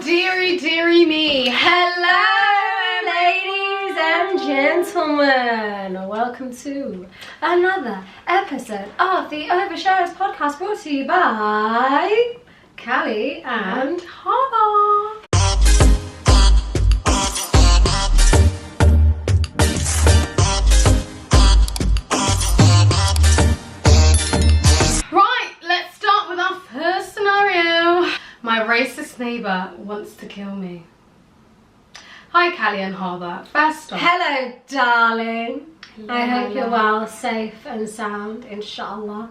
dearie, dearie me. Hello, ladies and gentlemen. Welcome to another episode of the Oversharers podcast, brought to you by Callie and Halima. Right, let's start with our first scenario. My racist neighbour wants to kill me. Hi, Callie and Halima. First off, Hello, darling. Hello, I hope you're hello. well, safe and sound, inshallah.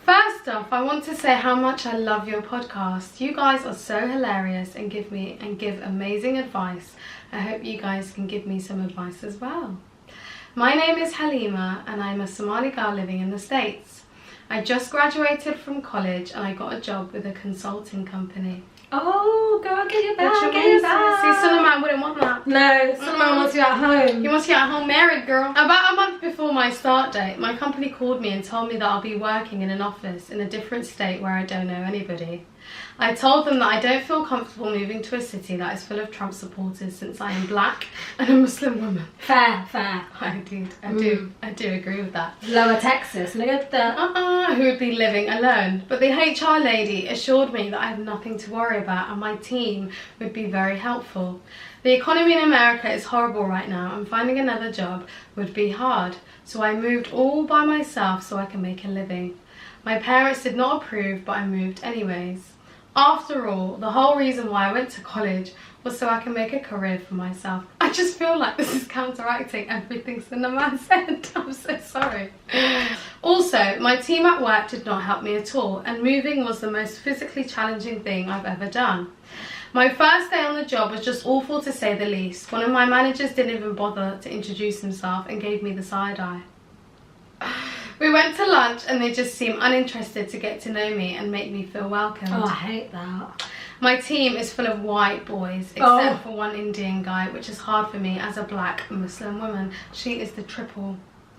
First off, I want to say how much I love your podcast. You guys are so hilarious and give amazing advice. I hope you guys can give me some advice as well. My name is Halima and I'm a Somali girl living in the States. I just graduated from college and I got a job with a consulting company. Oh, go get your bag, Which get your means, bag. see, Solomon wouldn't want that. No, someone wants you at home. You must get at home married, girl. About a month before my start date, my company called me and told me that I'll be working in an office in a different state where I don't know anybody. I told them that I don't feel comfortable moving to a city that is full of Trump supporters since I am black and a Muslim woman. Fair. I do agree with that. Lower Texas, look at that. Who would be living alone. But the HR lady assured me that I have nothing to worry about and my team would be very helpful. The economy in America is horrible right now and finding another job would be hard. So I moved all by myself so I can make a living. My parents did not approve, but I moved anyways. After all, the whole reason why I went to college was so I can make a career for myself. I just feel like this is counteracting everything Cinnamon said. I'm so sorry. Also, my team at work did not help me at all, and moving was the most physically challenging thing I've ever done. My first day on the job was just awful to say the least. One of my managers didn't even bother to introduce himself and gave me the side eye. We went to lunch and they just seemed uninterested to get to know me and make me feel welcomed. Oh, I hate that. My team is full of white boys, except for one Indian guy, which is hard for me as a black Muslim woman. She is the triple.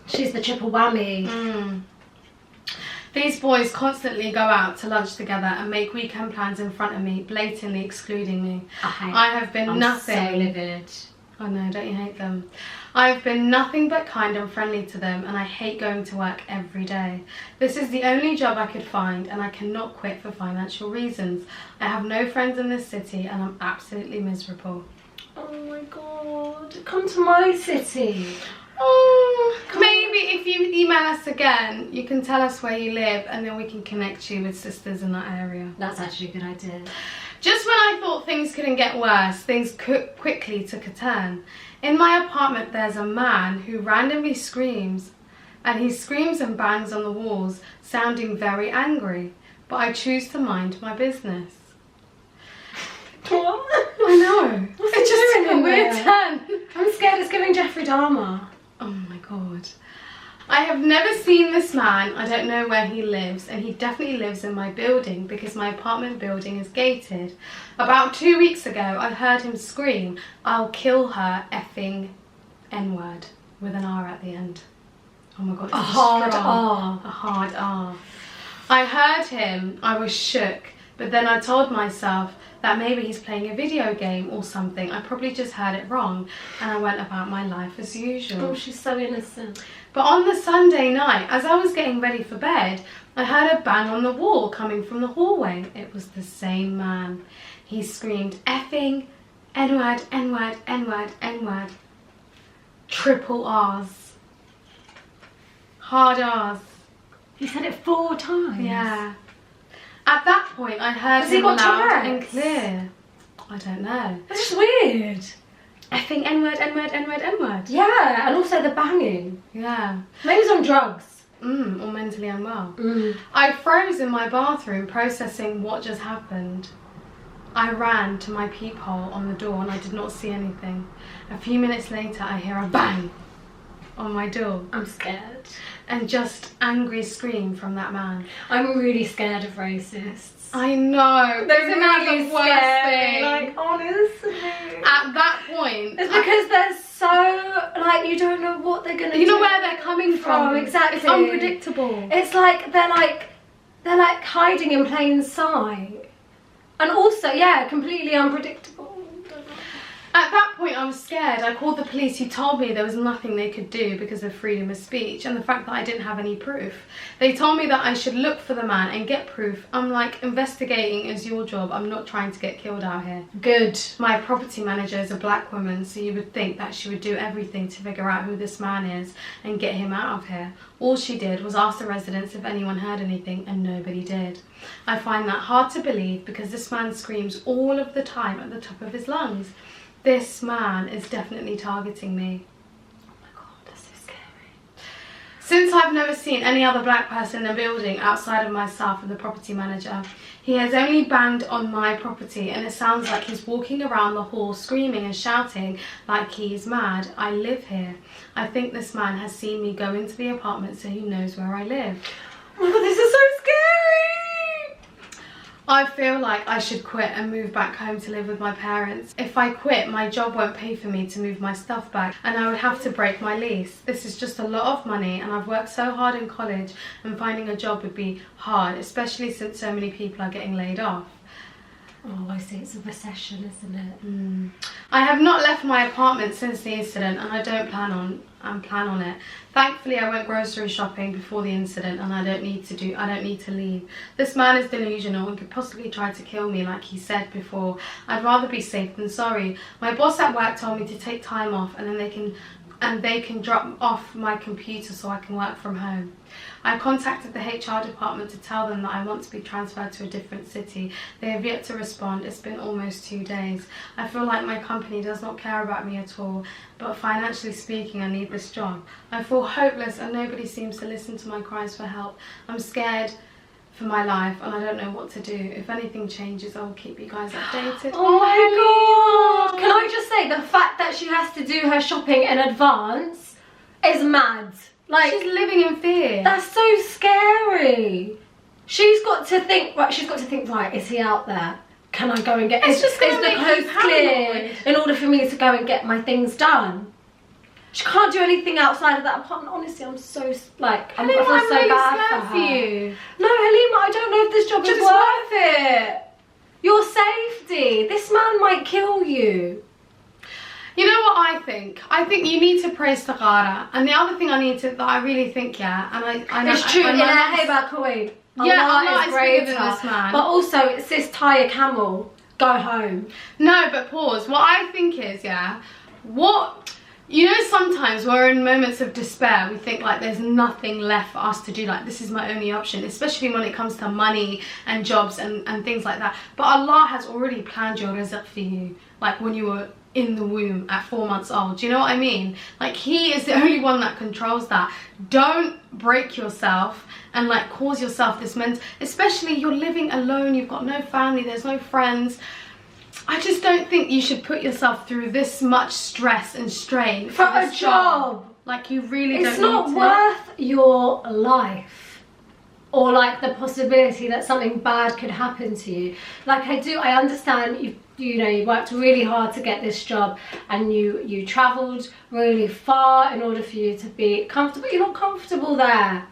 She's the triple whammy. These boys constantly go out to lunch together and make weekend plans in front of me, blatantly excluding me. I have been nothing. I'm so livid. Oh no, don't you hate them? I've been nothing but kind and friendly to them and I hate going to work every day. This is the only job I could find and I cannot quit for financial reasons. I have no friends in this city and I'm absolutely miserable. Oh my god. Come to my city. Oh, maybe if you email us again, you can tell us where you live and then we can connect you with sisters in that area. That's actually a good idea. Just when I thought things couldn't get worse, things quickly took a turn. In my apartment there's a man who randomly screams, and he screams and bangs on the walls, sounding very angry, but I choose to mind my business. What? I know. What's It he just doing took a in weird there? turn. I'm scared it's giving Jeffrey Dahmer. Oh my god. I have never seen this man. I don't know where he lives, and he definitely lives in my building because my apartment building is gated. About 2 weeks ago, I heard him scream, "I'll kill her effing N-word," with an R at the end. Oh my god, it's A hard R. A hard R. I heard him, I was shook, but then I told myself that maybe he's playing a video game or something. I probably just heard it wrong, and I went about my life as usual. Oh, she's so innocent. But on the Sunday night, as I was getting ready for bed, I heard a bang on the wall coming from the hallway. It was the same man. He screamed, "Effing N-word, N-word, N-word, N-word." Triple R's. Hard R's. He said it 4 times. Yeah. At that point, I heard Has he him got loud Tourette's? and clear. I don't know. That's just weird. Effing N-word, N-word, N-word, N-word. Yeah, and also the banging. Yeah. Maybe he's on drugs. Or mentally unwell. I froze in my bathroom processing what just happened. I ran to my peephole on the door and I did not see anything. A few minutes later I hear a bang on my door. I'm scared. And just angry scream from that man. I'm really scared of racists. I know. They're Isn't that really the worst scary. thing? Like, honestly. At that point, It's because they're so, like, you don't know what they're gonna do. you know where they're coming from. Exactly. It's unpredictable. It's like they're like hiding in plain sight. And also, yeah, completely unpredictable. At that point, I was scared. I called the police, who told me there was nothing they could do because of freedom of speech and the fact that I didn't have any proof. They told me that I should look for the man and get proof. I'm like, investigating is your job. I'm not trying to get killed out here. Good. My property manager is a black woman, so you would think that she would do everything to figure out who this man is and get him out of here. All she did was ask the residents if anyone heard anything, and nobody did. I find that hard to believe because this man screams all of the time at the top of his lungs. This man is definitely targeting me. Oh my god, that's so scary. Since I've never seen any other black person in the building outside of myself and the property manager, he has only banged on my property, and it sounds like he's walking around the hall screaming and shouting like he's mad. I live here. I think this man has seen me go into the apartment, so he knows where I live. Oh my god, this is so scary! I feel like I should quit and move back home to live with my parents. If I quit, my job won't pay for me to move my stuff back, and I would have to break my lease. This is just a lot of money, and I've worked so hard in college, and finding a job would be hard, especially since so many people are getting laid off. Oh, I see. It's a recession, isn't it? I have not left my apartment since the incident, and I don't plan on it. Thankfully, I went grocery shopping before the incident, and I don't need to leave. This man is delusional and could possibly try to kill me like he said before. I'd rather be safe than sorry. My boss at work told me to take time off, and then they can drop off my computer so I can work from home. I contacted the HR department to tell them that I want to be transferred to a different city. They have yet to respond. It's been almost 2 days. I feel like my company does not care about me at all, but financially speaking, I need this job. I feel hopeless and nobody seems to listen to my cries for help. I'm scared for my life and I don't know what to do. If anything changes, I will keep you guys updated. Oh my god! Can I just say, the fact that she has to do her shopping in advance is mad. Like, she's living in fear. That's so scary. She's got to think, right, is he out there? Can I go and get, is the coast clear in order for me to go and get my things done? She can't do anything outside of that apartment. Honestly, I'm so, like, I feel so bad for you. No, Halima, I don't know if this job is worth it. Your safety. This man might kill you. You know what I think? I think you need to pray istikhara. And the other thing that I really think, yeah, and it's true, Allah is greater than this man. But also, it says tie a camel, go home. No, but pause. What I think is, yeah, you know, sometimes we're in moments of despair. We think like there's nothing left for us to do. Like, this is my only option, especially when it comes to money and jobs and things like that. But Allah has already planned your rizq for you, like when you were in the womb at 4 months old. Do you know what I mean? Like, he is the only one that controls that. Don't break yourself and like cause yourself this especially you're living alone, you've got no family, there's no friends. I just don't think you should put yourself through this much stress and strain for a job. Like, you really don't need to. It's not worth your life, or like the possibility that something bad could happen to you. Like, I understand you know, you worked really hard to get this job, and you travelled really far in order for you to be comfortable. You're not comfortable there.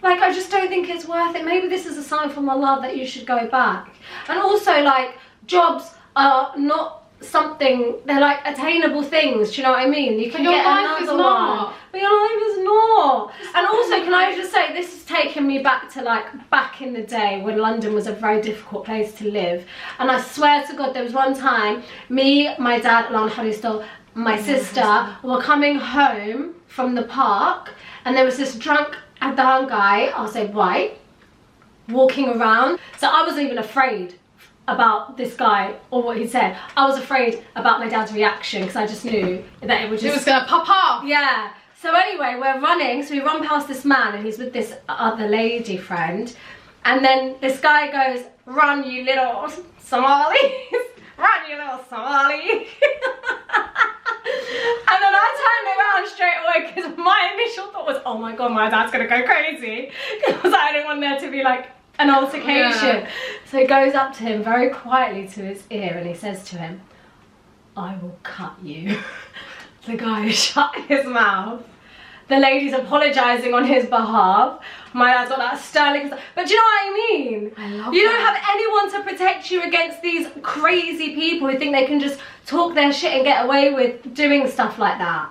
Like, I just don't think it's worth it. Maybe this is a sign from Allah that you should go back. And also, like, jobs are not something, they're like attainable things, do you know what I mean? You can get another one. But your life is not. And also, can I just say, this has taken me back to like back in the day when London was a very difficult place to live. And I swear to God, there was one time, me, my dad, Alan Haristo, my sister were coming home from the park, and there was this drunk Adhan guy, I'll say white, walking around. So I wasn't even afraid about this guy or what he said. I was afraid about my dad's reaction because I just knew that it was gonna pop off. Yeah. So anyway, we're running, so we run past this man and he's with this other lady friend, and then this guy goes, "Run, you little Somalis, run, you little Somali." And then I turned around straight away because my initial thought was, oh my god, my dad's gonna go crazy, because I didn't want there to be like an altercation. Yeah. So he goes up to him very quietly to his ear and he says to him, "I will cut you." The guy shut his mouth. the lady's apologising on his behalf. My dad's got that sterling, but do you know what I mean? I love You that. don't have anyone to protect you against these crazy people who think they can just talk their shit and get away with doing stuff like that.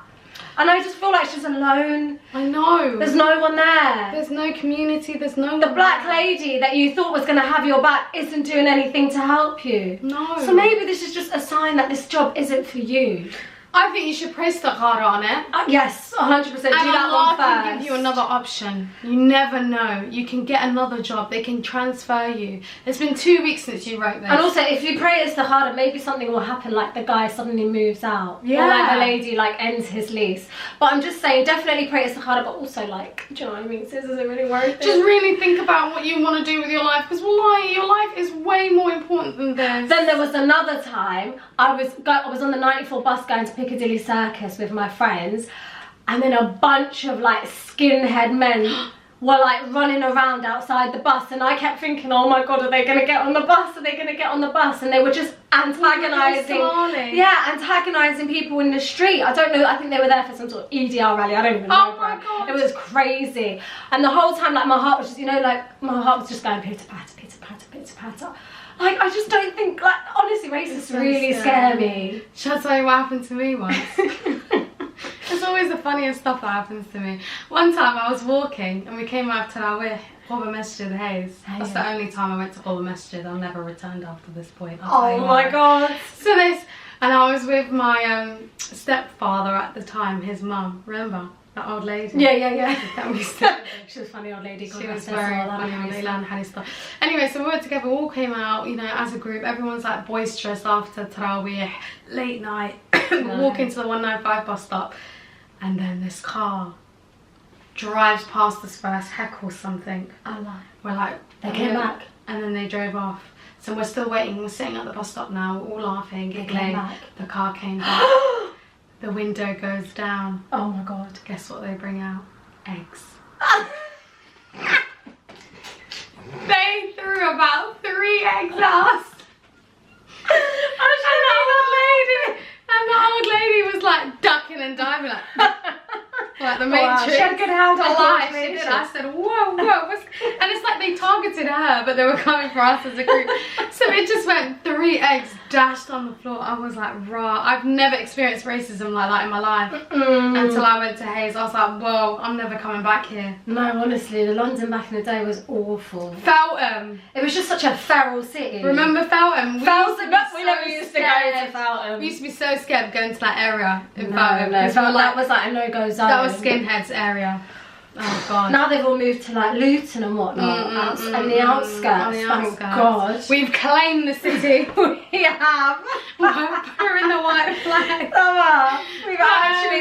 And I just feel like she's alone. I know. There's no one there. There's no community, there's no The one black there. lady that you thought was going to have your back isn't doing anything to help you. No. So maybe this is just a sign that this job isn't for you. I think you should pray istikhara on it. Yes, 100%. Do that And one Allah first. can give you another option. You never know. You can get another job. They can transfer you. It's been 2 weeks since you wrote this. And also, if you pray istikhara, maybe something will happen, like the guy suddenly moves out. Yeah. Or like the lady like ends his lease. But I'm just saying, definitely pray istikhara, but also like, do you know what I mean? Sis, is it really worth it? just really think about what you want to do with your life, because wallahi, your life is way more important than this. Then there was another time, I was on the 94 bus going to Piccadilly Circus with my friends, and then a bunch of like skinhead men were like running around outside the bus, and I kept thinking, oh my god, are they going to get on the bus? Are they going to get on the bus? And they were just antagonising, antagonising people in the street. I don't know, I think they were there for some sort of EDR rally, I don't even know. Oh my god. It was crazy. And the whole time, like, my heart was just, you know, like, my heart was just going pitter patter, pitter patter, pitter patter. Like, I just don't think, like, honestly, racists so really scare me. Shall I tell you what happened to me once? It's always the funniest stuff that happens to me. One time I was walking and we came out to our Quba Masjid Hayes. That's the only time I went to Quba Masjid. I'll never returned after this point. I'll tell you Oh why. my god. So and I was with my stepfather at the time, his mum. Remember? That old lady? Yeah. That we said. She was a funny old lady. She was very funny. Anyway, so we were together, we all came out, you know, as a group. Everyone's like boisterous after Taraweeh, late night. Walking to the 195 bus stop, and then this car drives past us first, heckles something. We're like, They came back. And then they drove off. So we're still waiting, we're sitting at the bus stop now, we're all laughing, They giggling. came back. The car came back. The window goes down. Oh my god. Guess what they bring out? Eggs. They threw about 3 eggs at us. And the old lady was like ducking and diving like the Matrix. She had a good handle on Alive. the She did. I said, whoa. And it's like they targeted her, but they were coming for us as a group. So it just went 3 eggs dashed on the floor. I was like, rah. I've never experienced racism like that in my life. Until I went to Hayes. I was like, whoa, I'm never coming back here. No, honestly, the London back in the day was awful. Feltham. It was just such a feral city. Remember Feltham? We never used to go to Feltham. We used to be so scared of going to that area in No, Feltham. no, 'cause we were that was like a no-go zone. that was skinheads area. Oh god. Now they've all moved to like Luton and whatnot, and the outskirts. On the Thank outskirts. God. We've claimed the city. We have. We're in the white flag.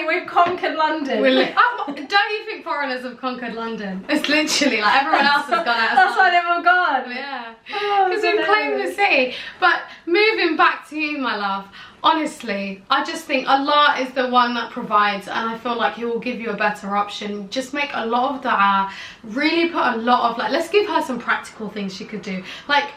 We've conquered London. Don't you think foreigners have conquered London? It's literally like everyone else has gone out. That's why they've all gone. Yeah. Oh, Because we've claimed the city. But moving back to you, my love, honestly, I just think Allah is the one that provides, and I feel like He will give you a better option. Just make a lot of dua, really put a lot of, like, let's give her some practical things she could do. Like,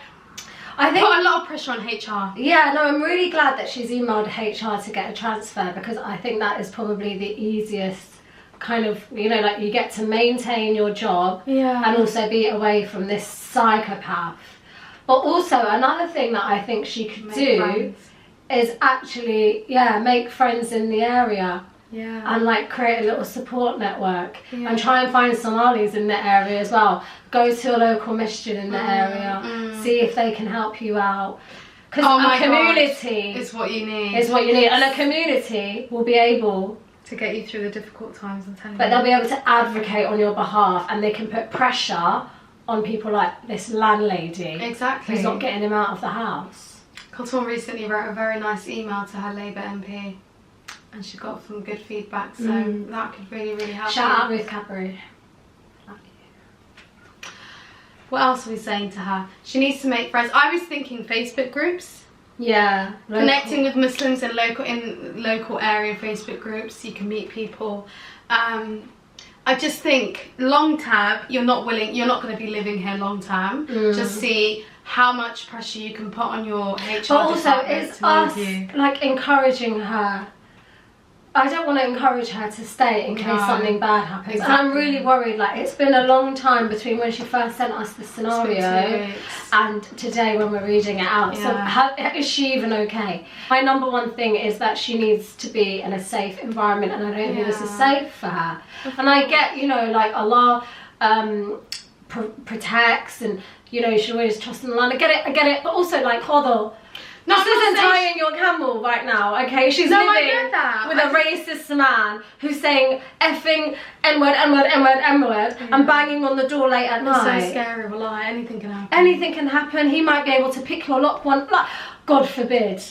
I think put a lot of pressure on HR. Yeah, no, I'm really glad that she's emailed HR to get a transfer, because I think that is probably the easiest kind of, you know, like you get to maintain your job and also be away from this psychopath. But also another thing that I think she could do is actually, make friends in the area. Yeah. And like create a little support network and try and find Somalis in the area as well. Go to a local masjid in the area, see if they can help you out. Because a community is what you need. And a community will be able to get you through the difficult times, I'm telling you. But they'll be able to advocate on your behalf, and they can put pressure on people like this landlady. Exactly. Who's not getting him out of the house. Cotton recently wrote a very nice email to her Labour MP, and she got some good feedback, so that could really, really help. Shout out Ruth Cadbury. Love you. What else are we saying to her? She needs to make friends. I was thinking Facebook groups. Yeah. Connecting with Muslims in local area Facebook groups, you can meet people. I just think long term, you're not going to be living here long term. Just see how much pressure you can put on your HR but also department it's to move us you. like encouraging her I don't want to encourage her to stay in case something bad happens. Exactly. And I'm really worried. Like, it's been a long time between when she first sent us the scenario and today when we're reading it out. So is she even okay? My number one thing is that she needs to be in a safe environment, and I don't think this is safe for her. And I get, you know, like Allah protects, and you know, you should always trust in Allah. I get it, but also like, hold on. No, this isn't tying your camel right now, okay? She's living with a racist man who's saying effing N-word, N-word, N-word, N-word, and banging on the door late at night. So scary, wallah. Anything can happen. Anything can happen. He might be able to pick your lock one, like, God forbid.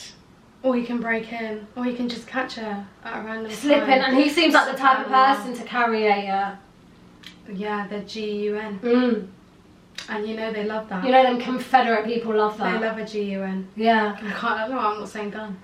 Or he can break in, or he can just catch her at a random Slip time. in, and he seems like the type of person to carry a... yeah, the G-U-N. And you know they love that. You know them Confederate people love that. They love a G-U-N. Yeah. I'm not saying gun.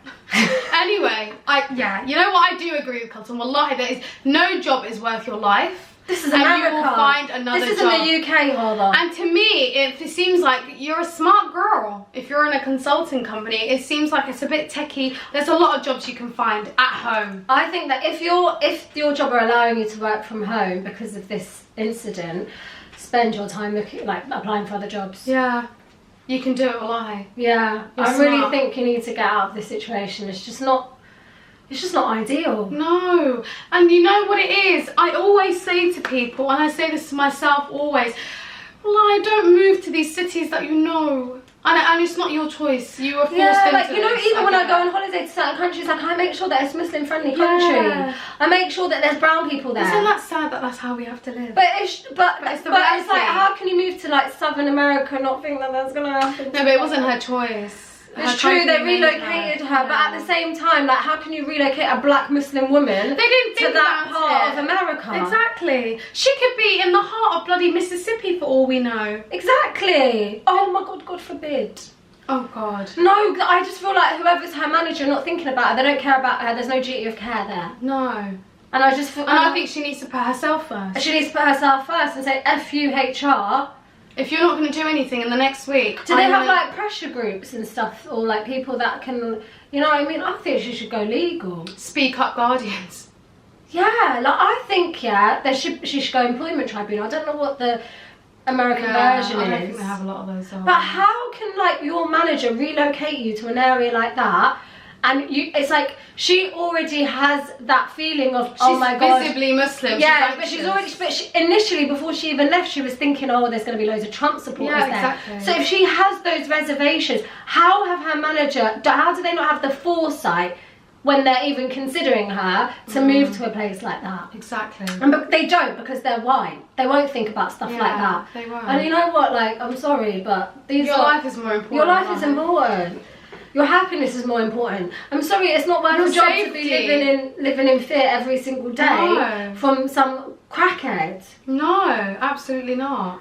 Anyway, you know what, I do agree with Colton. Wallahi, there is no job is worth your life. This is America. And you will find another job. This isn't the UK, hold on. And to me, it seems like you're a smart girl. If you're in a consulting company, it seems like it's a bit techie. There's a lot of jobs you can find at home. I think that if your job are allowing you to work from home because of this incident, spend your time looking, like, applying for other jobs. Yeah, you can do it, wallahi. Yeah, I really think you need to get out of this situation. It's just not ideal. No, and you know what it is? I always say to people, and I say this to myself always, wallahi, don't move to these cities that you know. And it's not your choice. You are forced into like, you know, this. even when I go on holiday to certain countries, like, I make sure that it's Muslim-friendly country. I make sure that there's brown people there. Isn't that sad that that's how we have to live? But it's like, how can you move to like Southern America and not think that that's gonna happen? No, but it wasn't her choice. It's true, they relocated her, but at the same time, like, how can you relocate a black Muslim woman to that part of America? Exactly. She could be in the heart of bloody Mississippi for all we know. Exactly. Oh my God, God forbid. Oh God. No, I just feel like whoever's her manager not thinking about her, they don't care about her, there's no duty of care there. No. And I just feel... And I think she needs to put herself first. She needs to put herself first and say, F you, HR. If you're not going to do anything in the next week... Do they have like pressure groups and stuff, or like people that can, you know what I mean? I think she should go legal. Speak up guardians. Yeah, like, I think, she should go employment tribunal. I don't know what the American version is. I don't think they have a lot of those. But how can like your manager relocate you to an area like that? And it's like she already has that feeling of, oh my God, she's visibly Muslim. Yeah, but initially before she even left, she was thinking, oh, there's going to be loads of Trump supporters there. Exactly. So if she has those reservations, how do they not have the foresight when they're even considering her to move to a place like that? Exactly. And they don't, because they're white. They won't think about stuff like that. They won't. And you know what? Like, I'm sorry, but your life is more important. Your life is important. Your happiness is more important. I'm sorry, it's not worth your job to be living in fear every single day from some crackhead. No, absolutely not.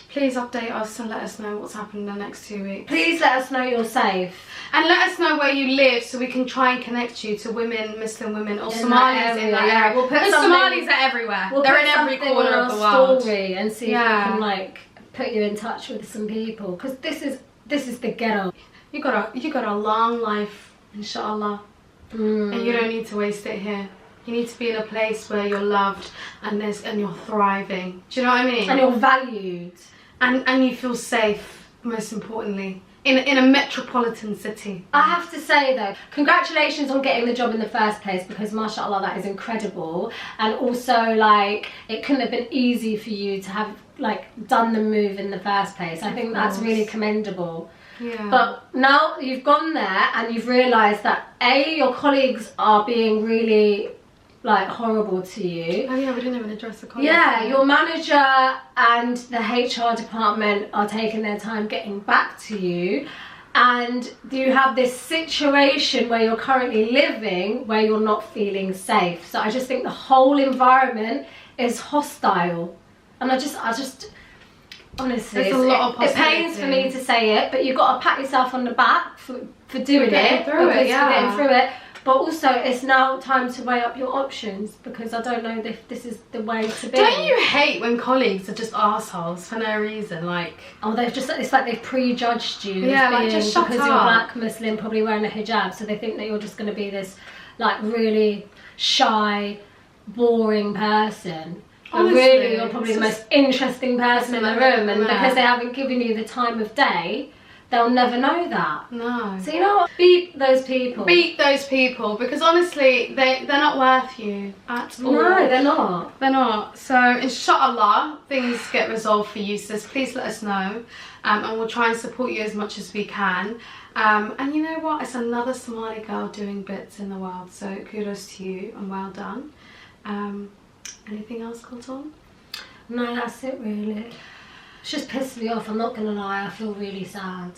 Please update us and let us know what's happened in the next 2 weeks. Please let us know you're safe. And let us know where you live so we can try and connect you to women, Muslim women, or Somalis in that area. We'll put Somalis are everywhere. They're in every corner of the world. Story and see if we can like put you in touch with some people, because this is the ghetto. You got a long life, inshallah, and you don't need to waste it here. You need to be in a place where you're loved and you're thriving. Do you know what I mean? And you're valued. And you feel safe, most importantly, in a metropolitan city. I have to say though, congratulations on getting the job in the first place, because mashallah, that is incredible. And also, like, it couldn't have been easy for you to have like done the move in the first place. I think that's really commendable. Yeah. But now you've gone there and you've realised that your colleagues are being really like horrible to you. Oh yeah, we didn't even address the colleagues. Yeah, your manager and the HR department are taking their time getting back to you, and you have this situation where you're currently living where you're not feeling safe. So I just think the whole environment is hostile, and I just honestly, it pains for me to say it, but you've got to pat yourself on the back for doing it, for getting through it. But also, it's now time to weigh up your options, because I don't know if this is the way to be. Don't you hate when colleagues are just assholes for no reason? Like, oh, it's like they've prejudged you. Yeah, like, just shut because up. you're black, Muslim, probably wearing a hijab, so they think that you're just going to be this like really shy, boring person. But Honestly, really, you're probably the most interesting person in the room, and because they haven't given you the time of day, they'll never know that. No. So you know what? Beat those people. Beat those people, because honestly, they're not worth you at all. No, they're not. They're not. So, inshallah, things get resolved for you, sis. Please let us know, and we'll try and support you as much as we can. And you know what? It's another Somali girl doing bits in the world, so kudos to you and well done. Anything else, Colton? No, that's it really. It's just pissed me off, I'm not gonna lie, I feel really sad.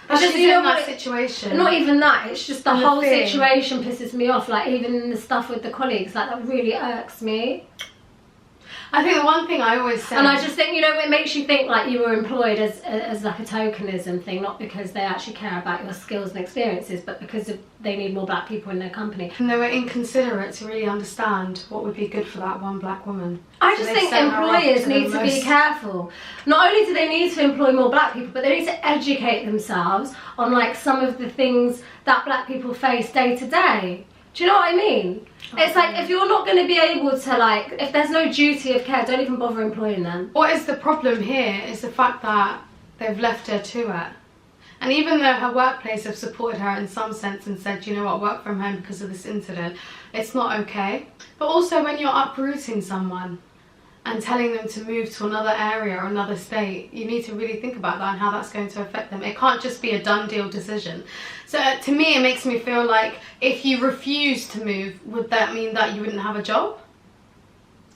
But Just, she's you know in that what, situation. Not even that, it's just the And the whole thing. situation pisses me off, like even the stuff with the colleagues, like that really irks me. I think the one thing I always say... And I just think, you know, it makes you think like you were employed as like a tokenism thing, not because they actually care about your skills and experiences, but because they need more black people in their company. And they were inconsiderate to really understand what would be good for that one black woman. I So just they think sent her off employers to need the to be most- careful. Not only do they need to employ more black people, but they need to educate themselves on like some of the things that black people face day to day. Do you know what I mean? It's like, if you're not going to be able to, like, if there's no duty of care, don't even bother employing them. What is the problem here is the fact that they've left her to it. And even though her workplace have supported her in some sense and said, you know what, work from home because of this incident, it's not okay. But also when you're uprooting someone and telling them to move to another area or another state, you need to really think about that and how that's going to affect them. It can't just be a done deal decision. So to me, it makes me feel like if you refuse to move, would that mean that you wouldn't have a job?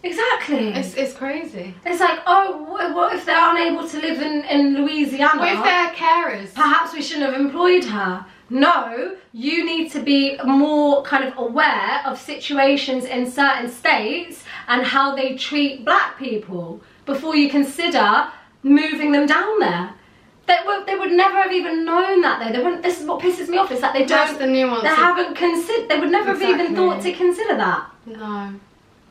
Exactly. It's crazy. It's like, oh, what if they're unable to live in Louisiana? What if they're carers? Perhaps we shouldn't have employed her. No, you need to be more kind of aware of situations in certain states and how they treat black people before you consider moving them down there. They would never have even known that though. They wouldn't. This is what pisses me off. Is that they That's don't. the nuance. They haven't considered. They would never have even Exactly. thought to consider that. No.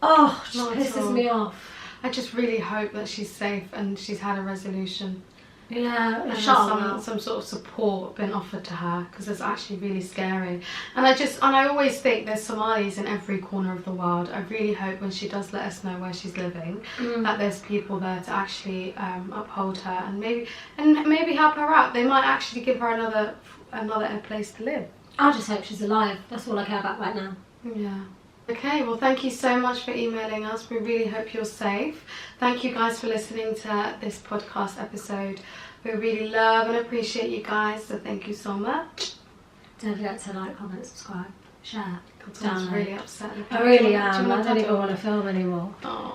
Oh, it just Not at pisses all. me off. I just really hope that she's safe and she's had a resolution. Yeah, And inshallah. some sort of support been offered to her, because it's actually really scary. And I always think there's Somalis in every corner of the world. I really hope when she does let us know where she's living, that there's people there to actually uphold her and maybe help her out. They might actually give her another place to live. I just hope she's alive. That's all I care about right now. Yeah. Okay, well thank you so much for emailing us. We really hope you're safe. Thank you guys for listening to this podcast episode. We really love and appreciate you guys, so thank you so much. Don't forget to like, comment, subscribe, share. I'm really upset. I really Do you am. want I don't to even want to film anymore. Oh.